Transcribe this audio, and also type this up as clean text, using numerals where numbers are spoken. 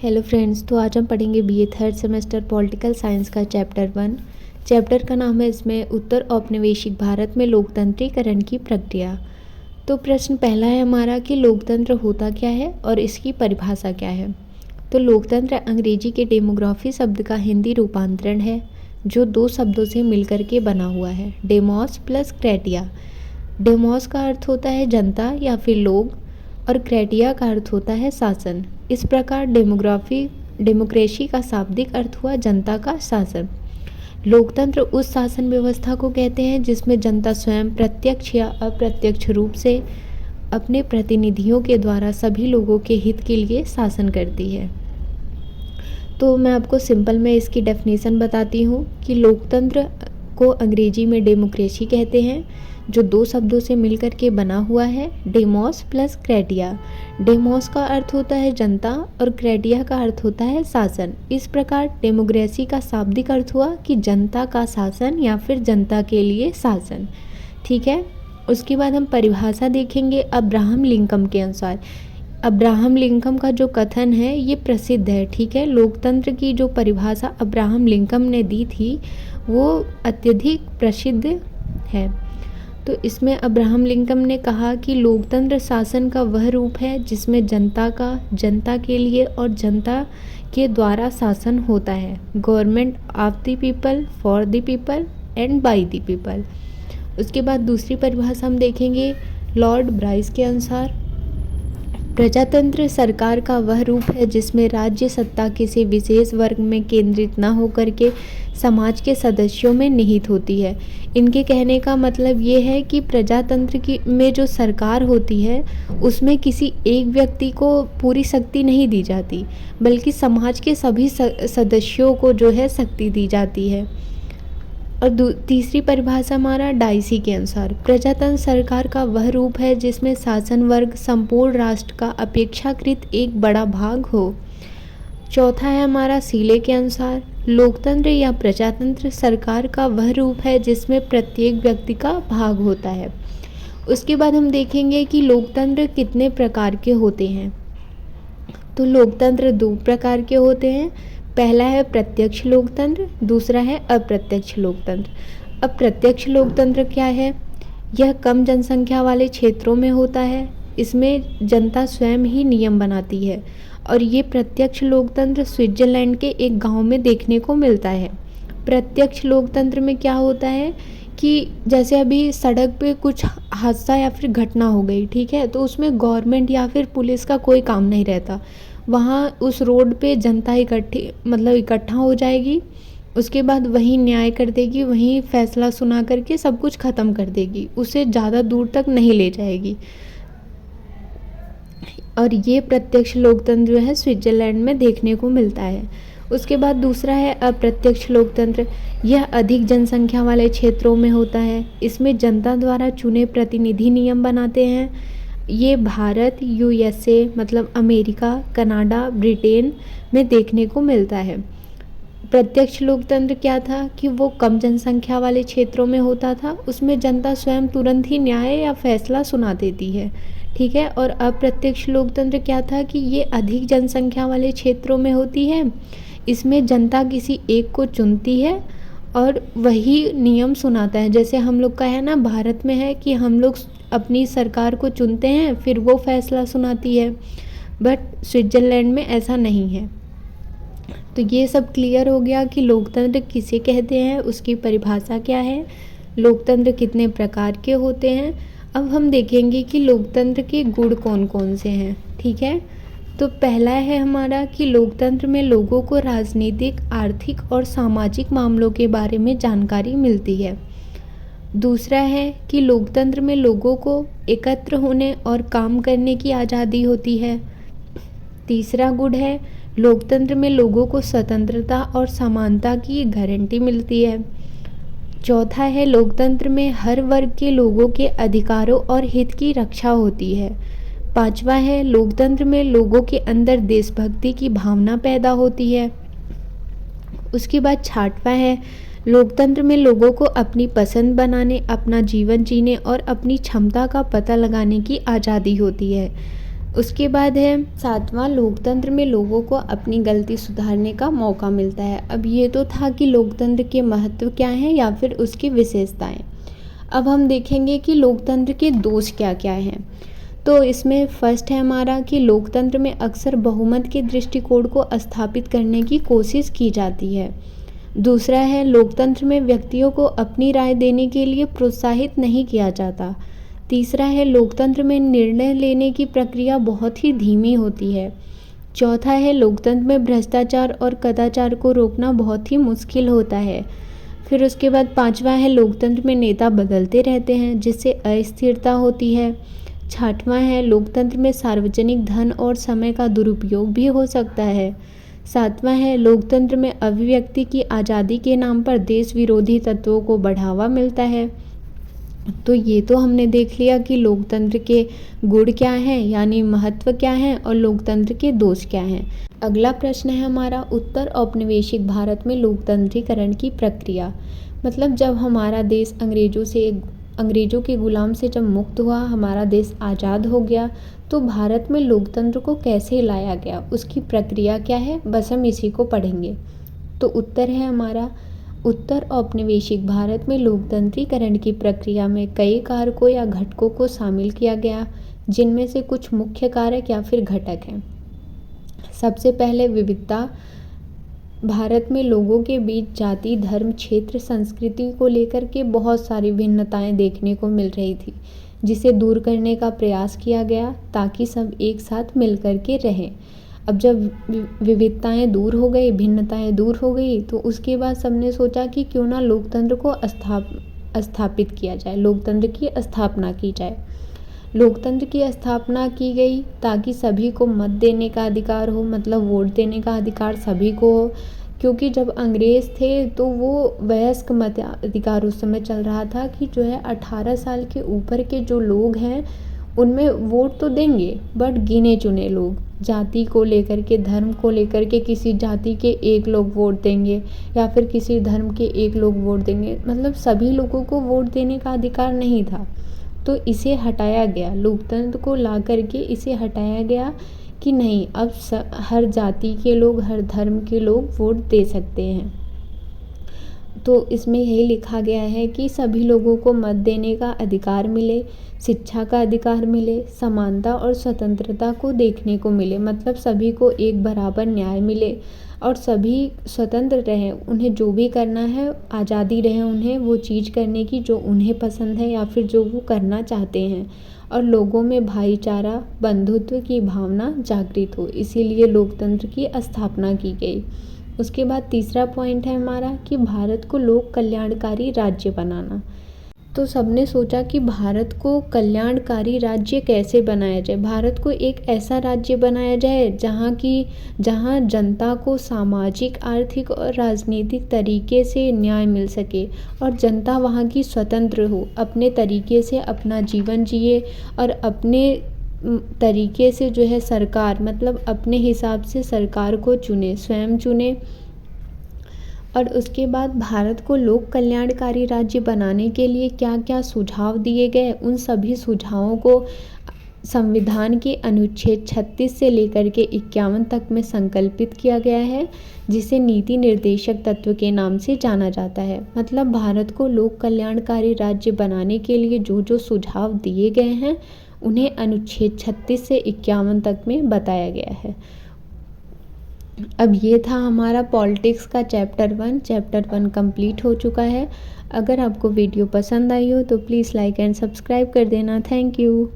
Hello friends, तो आज हम पढ़ेंगे BA third semester political science का चैप्टर 1। चैप्टर का नाम है इसमें उत्तर औपनिवेशिक भारत में लोकतंत्रीकरण की प्रक्रिया। तो प्रश्न पहला है हमारा कि लोकतंत्र होता क्या है और इसकी परिभाषा क्या है। तो लोकतंत्र अंग्रेजी के डेमोग्राफी शब्द का हिंदी रूपांतरण है जो दो शब्दों से मिलकर के बना हुआ है, डेमोस प्लस क्रेटिया। डेमोस का अर्थ होता है जनता या फिर लोग और क्रेटिया का अर्थ होता है शासन। इस प्रकार डेमोक्रेसी का शाब्दिक अर्थ हुआ जनता का शासन। लोकतंत्र उस शासन व्यवस्था को कहते हैं जिसमें जनता स्वयं प्रत्यक्ष या अप्रत्यक्ष रूप से अपने प्रतिनिधियों के द्वारा सभी लोगों के हित के लिए शासन करती है। तो मैं आपको सिंपल में इसकी डेफिनेशन बताती हूँ कि लोकतंत्र को अंग्रेजी में डेमोक्रेसी कहते हैं जो दो शब्दों से मिलकर के बना हुआ है, डेमोस प्लस क्रेटिया। डेमोस का अर्थ होता है जनता और क्रेटिया का अर्थ होता है शासन। इस प्रकार डेमोक्रेसी का शाब्दिक अर्थ हुआ कि जनता का शासन या फिर जनता के लिए शासन। ठीक है, उसके बाद हम परिभाषा देखेंगे अब्राहम लिंकन के अनुसार। अब्राहम लिंकन का जो कथन है ये प्रसिद्ध है। ठीक है, लोकतंत्र की जो परिभाषा अब्राहम लिंकन ने दी थी वो अत्यधिक प्रसिद्ध है। तो इसमें अब्राहम लिंकन ने कहा कि लोकतंत्र शासन का वह रूप है जिसमें जनता का जनता के लिए और जनता के द्वारा शासन होता है। Government of the people, for the people and by the people. उसके बाद दूसरी परिभाषा हम देखेंगे लॉर्ड ब्राइस के अनुसार। प्रजातंत्र सरकार का वह रूप है जिसमें राज्य सत्ता किसी विशेष वर्ग में केंद्रित न होकर के समाज के सदस्यों में निहित होती है। इनके कहने का मतलब ये है कि प्रजातंत्र की में जो सरकार होती है उसमें किसी एक व्यक्ति को पूरी शक्ति नहीं दी जाती, बल्कि समाज के सभी सदस्यों को जो है शक्ति दी जाती है। और तीसरी परिभाषा हमारा डाइसी के अनुसार, प्रजातंत्र सरकार का वह रूप है जिसमें शासन वर्ग संपूर्ण राष्ट्र का अपेक्षाकृत एक बड़ा भाग हो। चौथा है हमारा सीले के अनुसार, लोकतंत्र या प्रजातंत्र सरकार का वह रूप है जिसमें प्रत्येक व्यक्ति का भाग होता है। उसके बाद हम देखेंगे कि लोकतंत्र कितने प्रकार के होते हैं। तो लोकतंत्र दो प्रकार के होते हैं। पहला है प्रत्यक्ष लोकतंत्र, दूसरा है अप्रत्यक्ष लोकतंत्र। अप्रत्यक्ष लोकतंत्र क्या है? यह कम जनसंख्या वाले क्षेत्रों में होता है। इसमें जनता स्वयं ही नियम बनाती है और ये प्रत्यक्ष लोकतंत्र स्विट्जरलैंड के एक गांव में देखने को मिलता है। प्रत्यक्ष लोकतंत्र में क्या होता है कि जैसे अभी सड़क पे कुछ हादसा या फिर घटना हो गई, ठीक है, तो उसमें गवर्नमेंट या फिर पुलिस का कोई काम नहीं रहता। वहाँ उस रोड पे जनता इकट्ठा हो जाएगी, उसके बाद वहीं न्याय कर देगी, वहीं फैसला सुना करके सब कुछ ख़त्म कर देगी, उसे ज़्यादा दूर तक नहीं ले जाएगी। और ये प्रत्यक्ष लोकतंत्र जो है स्विट्जरलैंड में देखने को मिलता है। उसके बाद दूसरा है अप्रत्यक्ष लोकतंत्र। यह अधिक जनसंख्या वाले क्षेत्रों में होता है। इसमें जनता द्वारा चुने प्रतिनिधि नियम बनाते हैं। ये भारत, यूएसए मतलब अमेरिका, कनाडा, ब्रिटेन में देखने को मिलता है। प्रत्यक्ष लोकतंत्र क्या था कि वो कम जनसंख्या वाले क्षेत्रों में होता था, उसमें जनता स्वयं तुरंत ही न्याय या फैसला सुना देती है। ठीक है, और अप्रत्यक्ष लोकतंत्र क्या था कि ये अधिक जनसंख्या वाले क्षेत्रों में होती है। इसमें जनता किसी एक को चुनती है और वही नियम सुनाता है। जैसे हम लोग का है ना, भारत में है कि हम लोग अपनी सरकार को चुनते हैं, फिर वो फैसला सुनाती है, बट स्विट्जरलैंड में ऐसा नहीं है। तो ये सब क्लियर हो गया कि लोकतंत्र किसे कहते हैं, उसकी परिभाषा क्या है, लोकतंत्र कितने प्रकार के होते हैं। अब हम देखेंगे कि लोकतंत्र के गुण कौन कौन से हैं। ठीक है, तो पहला है हमारा कि लोकतंत्र में लोगों को राजनीतिक, आर्थिक और सामाजिक मामलों के बारे में जानकारी मिलती है। दूसरा है कि लोकतंत्र में लोगों को एकत्र होने और काम करने की आज़ादी होती है। तीसरा गुण है लोकतंत्र में लोगों को स्वतंत्रता और समानता की गारंटी मिलती है। चौथा है लोकतंत्र में हर वर्ग के लोगों के अधिकारों और हित की रक्षा होती है। पांचवा है लोकतंत्र में लोगों के अंदर देशभक्ति की भावना पैदा होती है। उसके बाद छठवां है लोकतंत्र में लोगों को अपनी पसंद बनाने, अपना जीवन जीने और अपनी क्षमता का पता लगाने की आज़ादी होती है। उसके बाद है 7वां, लोकतंत्र में लोगों को अपनी गलती सुधारने का मौका मिलता है। अब ये तो था कि लोकतंत्र के महत्व क्या हैं या फिर उसकी विशेषताएं। अब हम देखेंगे कि लोकतंत्र के दोष क्या क्या हैं। तो इसमें फर्स्ट है हमारा कि लोकतंत्र में अक्सर बहुमत के दृष्टिकोण को स्थापित करने की कोशिश की जाती है। दूसरा है, लोकतंत्र में व्यक्तियों को अपनी राय देने के लिए प्रोत्साहित नहीं किया जाता। तीसरा है, लोकतंत्र में निर्णय लेने की प्रक्रिया बहुत ही धीमी होती है। चौथा है, लोकतंत्र में भ्रष्टाचार और कदाचार को रोकना बहुत ही मुश्किल होता है। फिर उसके बाद 5वां है, लोकतंत्र में नेता बदलते रहते हैं जिससे अस्थिरता होती है। 6वां है, लोकतंत्र में सार्वजनिक धन और समय का दुरुपयोग भी हो सकता है। 7वां है, लोकतंत्र में अभिव्यक्ति की आज़ादी के नाम पर देश विरोधी तत्वों को बढ़ावा मिलता है। तो ये तो हमने देख लिया कि लोकतंत्र के गुण क्या हैं, यानी महत्व क्या है, और लोकतंत्र के दोष क्या हैं। अगला प्रश्न है हमारा, उत्तर औपनिवेशिक भारत में लोकतंत्रीकरण की प्रक्रिया। मतलब जब हमारा देश अंग्रेज़ों के गुलाम से जब मुक्त हुआ, हमारा देश आज़ाद हो गया, तो भारत में लोकतंत्र को कैसे लाया गया, उसकी प्रक्रिया क्या है, बस हम इसी को पढ़ेंगे। तो उत्तर है हमारा, उत्तर औपनिवेशिक भारत में लोकतंत्रीकरण की प्रक्रिया में कई कारकों या घटकों को शामिल किया गया, जिनमें से कुछ मुख्य कारक या फिर घटक हैं। सबसे पहले विविधता। भारत में लोगों के बीच जाति, धर्म, क्षेत्र, संस्कृति को लेकर के बहुत सारी भिन्नताएं देखने को मिल रही थी, जिसे दूर करने का प्रयास किया गया ताकि सब एक साथ मिल कर के रहें। अब जब विविधताएं दूर हो गई, भिन्नताएं दूर हो गई, तो उसके बाद सबने सोचा कि क्यों ना लोकतंत्र को स्थापित किया जाए, लोकतंत्र की स्थापना की जाए। लोकतंत्र की स्थापना की गई ताकि सभी को मत देने का अधिकार हो, मतलब वोट देने का अधिकार सभी को हो, क्योंकि जब अंग्रेज़ थे तो वो वयस्क मताधिकार उस समय चल रहा था कि जो है 18 साल के ऊपर के जो लोग हैं उनमें वोट तो देंगे, बट गिने चुने लोग। जाति को लेकर के, धर्म को लेकर के किसी जाति के एक लोग वोट देंगे या फिर किसी धर्म के एक लोग वोट देंगे, मतलब सभी लोगों को वोट देने का अधिकार नहीं था। तो इसे हटाया गया, लोकतंत्र को ला करके इसे हटाया गया कि नहीं, अब हर जाति के लोग, हर धर्म के लोग वोट दे सकते हैं। तो इसमें यही लिखा गया है कि सभी लोगों को मत देने का अधिकार मिले, शिक्षा का अधिकार मिले, समानता और स्वतंत्रता को देखने को मिले, मतलब सभी को एक बराबर न्याय मिले और सभी स्वतंत्र रहें, उन्हें जो भी करना है आज़ादी रहे उन्हें वो चीज़ करने की जो उन्हें पसंद है या फिर जो वो करना चाहते हैं, और लोगों में भाईचारा, बंधुत्व की भावना जागृत हो, इसीलिए लोकतंत्र की स्थापना की गई। उसके बाद तीसरा पॉइंट है हमारा कि भारत को लोक कल्याणकारी राज्य बनाना। तो सबने सोचा कि भारत को कल्याणकारी राज्य कैसे बनाया जाए, भारत को एक ऐसा राज्य बनाया जाए जहाँ जनता को सामाजिक, आर्थिक और राजनीतिक तरीके से न्याय मिल सके और जनता वहाँ की स्वतंत्र हो, अपने तरीके से अपना जीवन जिए और अपने तरीके से जो है सरकार, मतलब अपने हिसाब से सरकार को चुने, स्वयं चुने। और उसके बाद भारत को लोक कल्याणकारी राज्य बनाने के लिए क्या क्या सुझाव दिए गए, उन सभी सुझावों को संविधान के अनुच्छेद 36 से लेकर के 51 तक में संकल्पित किया गया है, जिसे नीति निर्देशक तत्व के नाम से जाना जाता है। मतलब भारत को लोक कल्याणकारी राज्य बनाने के लिए जो जो सुझाव दिए गए हैं उन्हें अनुच्छेद 36 से 51 तक में बताया गया है। अब ये था हमारा पॉलिटिक्स का चैप्टर 1 कंप्लीट हो चुका है। अगर आपको वीडियो पसंद आई हो तो प्लीज़ लाइक एंड सब्सक्राइब कर देना। Thank you.